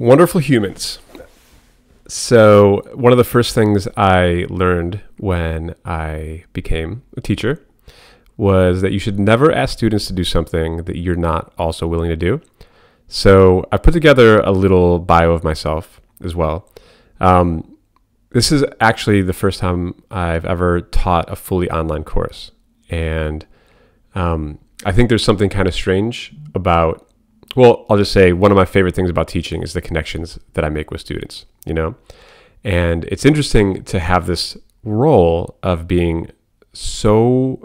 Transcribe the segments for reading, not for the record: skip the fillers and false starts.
Wonderful humans. So one of the first things I learned when I became a teacher was that you should never ask students to do something that you're not also willing to do. So I put together a little bio of myself as well. This is actually the first time I've ever taught a fully online course. And I think there's something kind of strange about, well, I'll just say one of my favorite things about teaching is the connections that I make with students, And it's interesting to have this role of being so,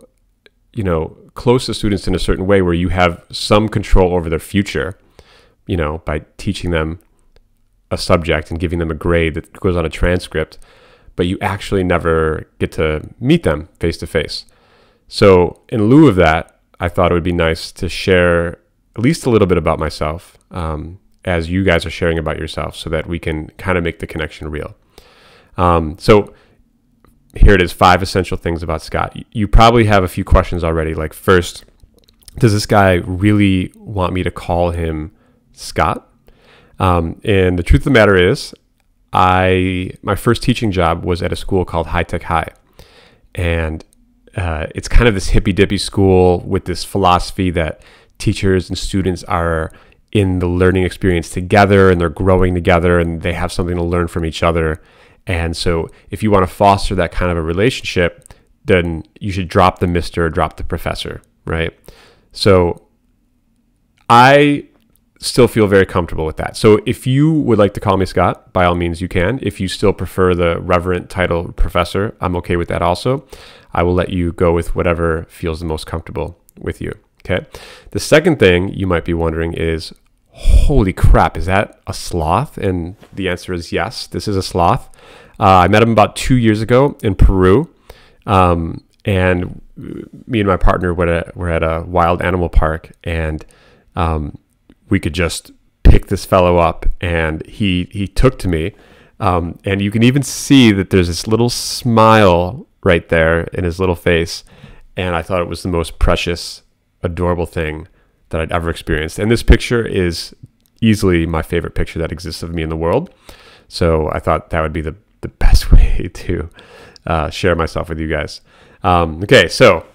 close to students in a certain way where you have some control over their future, by teaching them a subject and giving them a grade that goes on a transcript, but you actually never get to meet them face to face. So in lieu of that, I thought it would be nice to share at least a little bit about myself as you guys are sharing about yourself so that we can kind of make the connection real. So here it is, 5 essential things about Scott. You probably have a few questions already. Like, first, does this guy really want me to call him Scott? And the truth of the matter is, my first teaching job was at a school called High Tech High. And it's kind of this hippy-dippy school with this philosophy that teachers and students are in the learning experience together, and they're growing together, and they have something to learn from each other. And so if you want to foster that kind of a relationship, then you should drop the Mr. or drop the professor, right? So I still feel very comfortable with that. So if you would like to call me Scott, by all means you can. If you still prefer the reverent title professor, I'm okay with that also. I will let you go with whatever feels the most comfortable with you. Okay. The second thing you might be wondering is, holy crap, is that a sloth? And the answer is yes, this is a sloth. I met him about 2 years ago in Peru. And me and my partner were at a wild animal park, and we could just pick this fellow up, and he took to me. And you can even see that there's this little smile right there in his little face. And I thought it was the most precious, adorable thing that I'd ever experienced. And this picture is easily my favorite picture that exists of me in the world. So I thought that would be the best way to share myself with you guys. Okay, so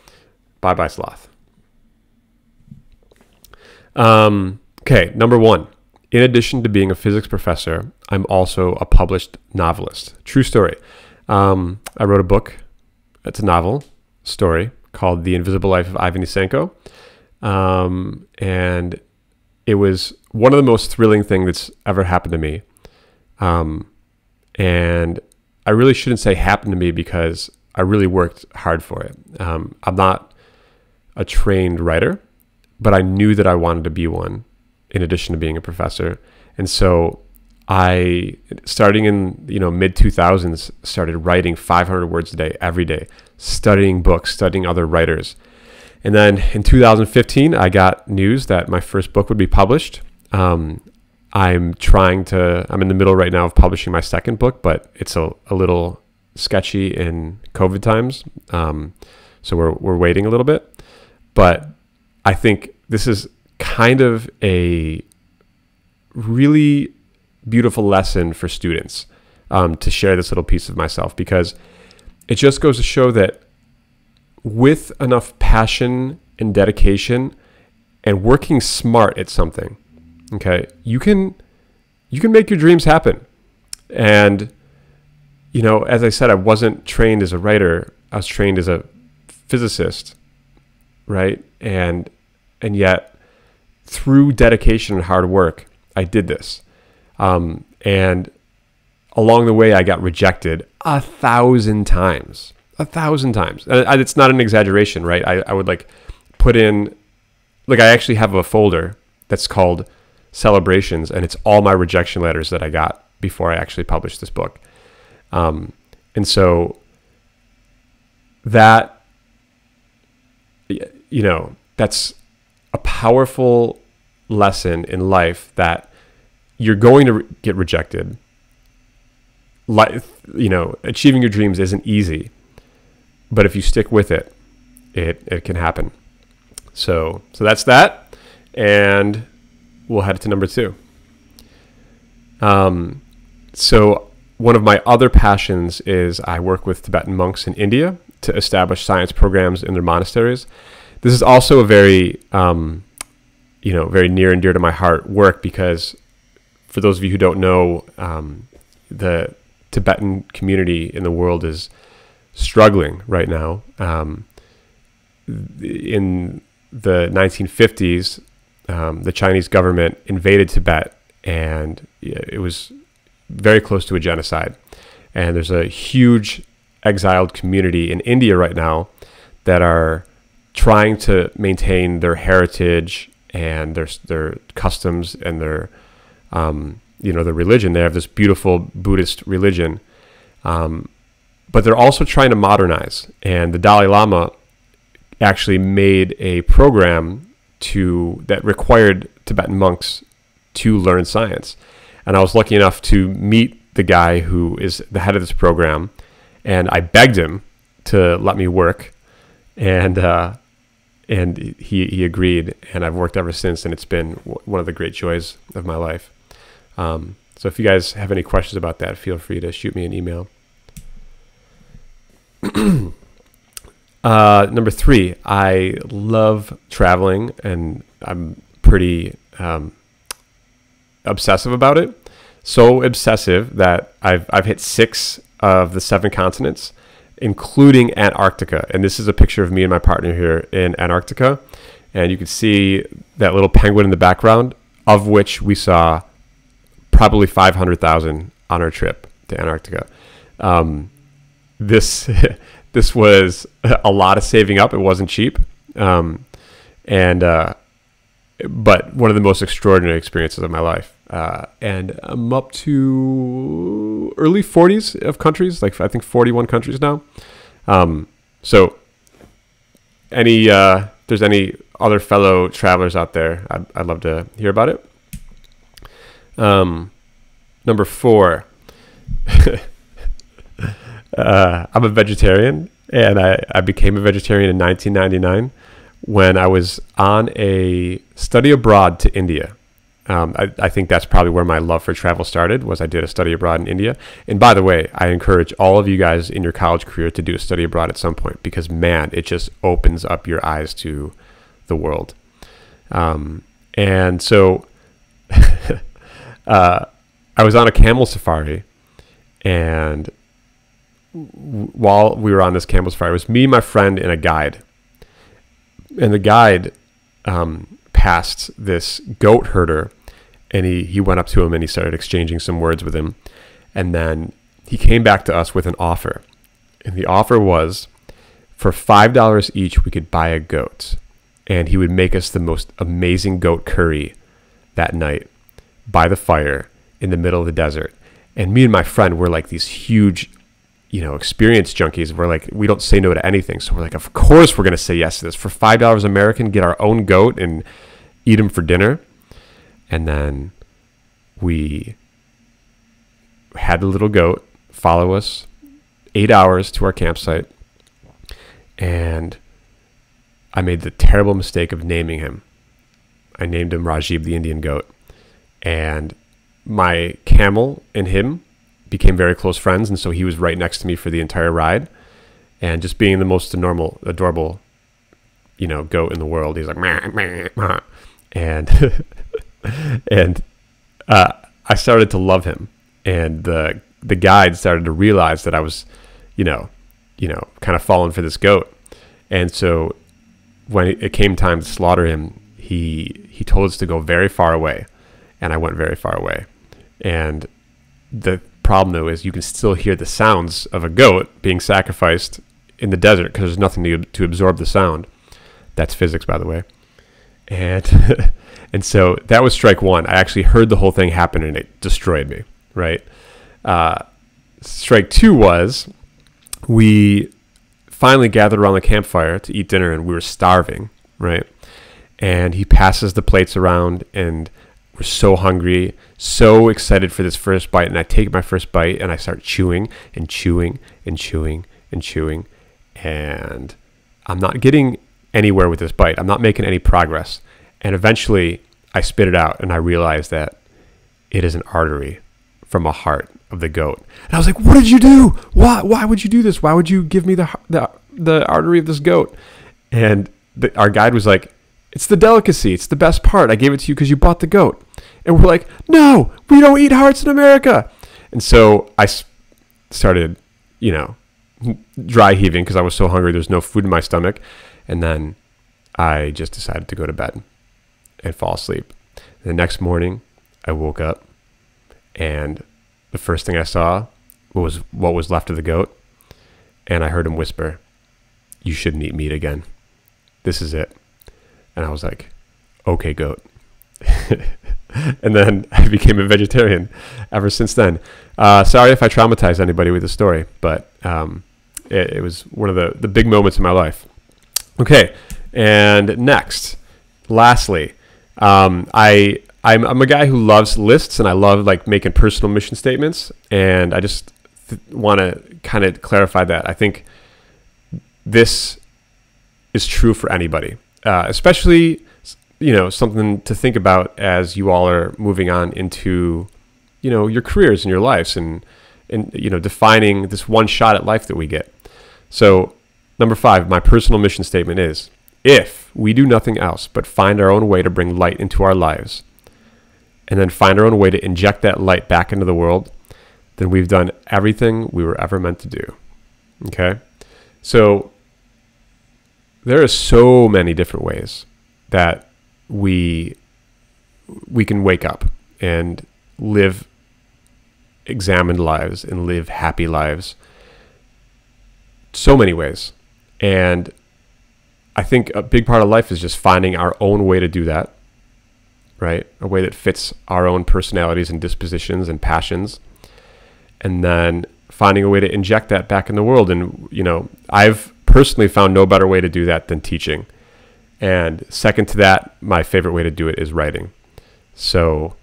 bye-bye sloth. Okay, number 1. In addition to being a physics professor, I'm also a published novelist. True story. I wrote a book. It's a novel story called The Invisible Life of Ivan Nisenko. And it was one of the most thrilling things that's ever happened to me. And I really shouldn't say happened to me because I really worked hard for it. I'm not a trained writer, but I knew that I wanted to be one in addition to being a professor. And so I, starting in mid 2000s, started writing 500 words a day, every day, studying books, studying other writers. And then in 2015, I got news that my first book would be published. I'm in the middle right now of publishing my second book, but it's a little sketchy in COVID times. So we're waiting a little bit. But I think this is kind of a really beautiful lesson for students to share this little piece of myself, because it just goes to show that with enough passion and dedication and working smart at something, okay, you can make your dreams happen. And, as I said, I wasn't trained as a writer. I was trained as a physicist, right? And yet through dedication and hard work, I did this. And along the way, I got rejected 1,000 times. 1,000 times. And it's not an exaggeration, right? I would put in, I actually have a folder that's called Celebrations, and it's all my rejection letters that I got before I actually published this book. And so that, that's a powerful lesson in life, that you're going to get rejected. Achieving your dreams isn't easy. But if you stick with it, it can happen. So that's that. And we'll head to number 2. So one of my other passions is I work with Tibetan monks in India to establish science programs in their monasteries. This is also a very, very near and dear to my heart work, because for those of you who don't know, the Tibetan community in the world is struggling right now. In the 1950s, the Chinese government invaded Tibet, and it was very close to a genocide. And there's a huge exiled community in India right now that are trying to maintain their heritage and their customs and their their religion. They have this beautiful Buddhist religion, but they're also trying to modernize. And the Dalai Lama actually made a program that required Tibetan monks to learn science. And I was lucky enough to meet the guy who is the head of this program, and I begged him to let me work, and he agreed, and I've worked ever since, and it's been one of the great joys of my life. So if you guys have any questions about that, feel free to shoot me an email. Number 3, I love traveling, and I'm pretty obsessive about it. So obsessive that I've hit 6 of the 7 continents, including Antarctica. And this is a picture of me and my partner here in Antarctica. And you can see that little penguin in the background, of which we saw probably 500,000 on our trip to Antarctica. This was a lot of saving up. It wasn't cheap. But one of the most extraordinary experiences of my life. And I'm up to early 40s of countries, like I think 41 countries now. So if there's any other fellow travelers out there, I'd love to hear about it. Number 4, I'm a vegetarian, and I became a vegetarian in 1999 when I was on a study abroad to India. I think that's probably where my love for travel started, was I did a study abroad in India. And by the way, I encourage all of you guys in your college career to do a study abroad at some point, because man, it just opens up your eyes to the world. And so I was on a camel safari, and while we were on this camel safari, it was me, my friend, and a guide. And the guide passed this goat herder, and he went up to him and he started exchanging some words with him. And then he came back to us with an offer. And the offer was, for $5 each, we could buy a goat. And he would make us the most amazing goat curry that night by the fire in the middle of the desert. And me and my friend were like these huge, experience junkies. We're like, we don't say no to anything. So we're like, of course we're going to say yes to this. For $5 American, get our own goat and eat him for dinner. And then we had the little goat follow us 8 hours to our campsite. And I made the terrible mistake of naming him. I named him Rajib, the Indian goat. And my camel and him became very close friends, and so he was right next to me for the entire ride. And just being the most adorable, goat in the world, he's like, meh, meh, meh. And I started to love him, and the guide started to realize that I was, kind of falling for this goat. And so when it came time to slaughter him, he told us to go very far away, and I went very far away. And the problem, though, is you can still hear the sounds of a goat being sacrificed in the desert because there's nothing to absorb the sound. That's physics, by the way. And and so that was strike 1. I actually heard the whole thing happen, and it destroyed me, right? Strike 2 was we finally gathered around the campfire to eat dinner, and we were starving, right? And he passes the plates around, and we're so hungry, so excited for this first bite. And I take my first bite, and I start chewing and chewing and chewing and chewing. And I'm not getting anywhere with this bite. I'm not making any progress. And eventually I spit it out, and I realize that it is an artery from a heart of the goat. And I was like, what did you do? Why would you do this? Why would you give me the artery of this goat? And our guide was like, it's the delicacy. It's the best part. I gave it to you because you bought the goat. And we're like, no, we don't eat hearts in America. And so I started, dry heaving because I was so hungry. There's no food in my stomach. And then I just decided to go to bed and fall asleep. And the next morning, I woke up, and the first thing I saw was what was left of the goat. And I heard him whisper, you shouldn't eat meat again. This is it. And I was like, okay, goat. And then I became a vegetarian ever since then. Sorry if I traumatized anybody with the story, but it was one of the big moments in my life. Okay, and lastly, I'm a guy who loves lists, and I love like making personal mission statements, and I just want to kind of clarify that. I think this is true for anybody, especially something to think about as you all are moving on into your careers and your lives, and defining this one shot at life that we get. So number 5, my personal mission statement is, if we do nothing else but find our own way to bring light into our lives, and then find our own way to inject that light back into the world, then we've done everything we were ever meant to do. Okay? So there are so many different ways that we can wake up and live examined lives and live happy lives. So many ways. And I think a big part of life is just finding our own way to do that, right? A way that fits our own personalities and dispositions and passions. And then finding a way to inject that back in the world. And, I've personally found no better way to do that than teaching. And second to that, my favorite way to do it is writing. So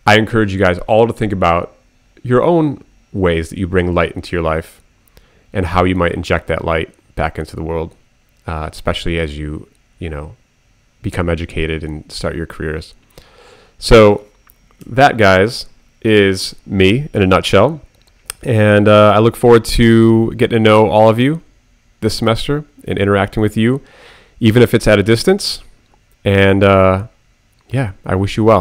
I encourage you guys all to think about your own ways that you bring light into your life and how you might inject that light back into the world, especially as you become educated and start your careers. So that, guys, is me in a nutshell. And I look forward to getting to know all of you this semester and interacting with you, even if it's at a distance. And I wish you well.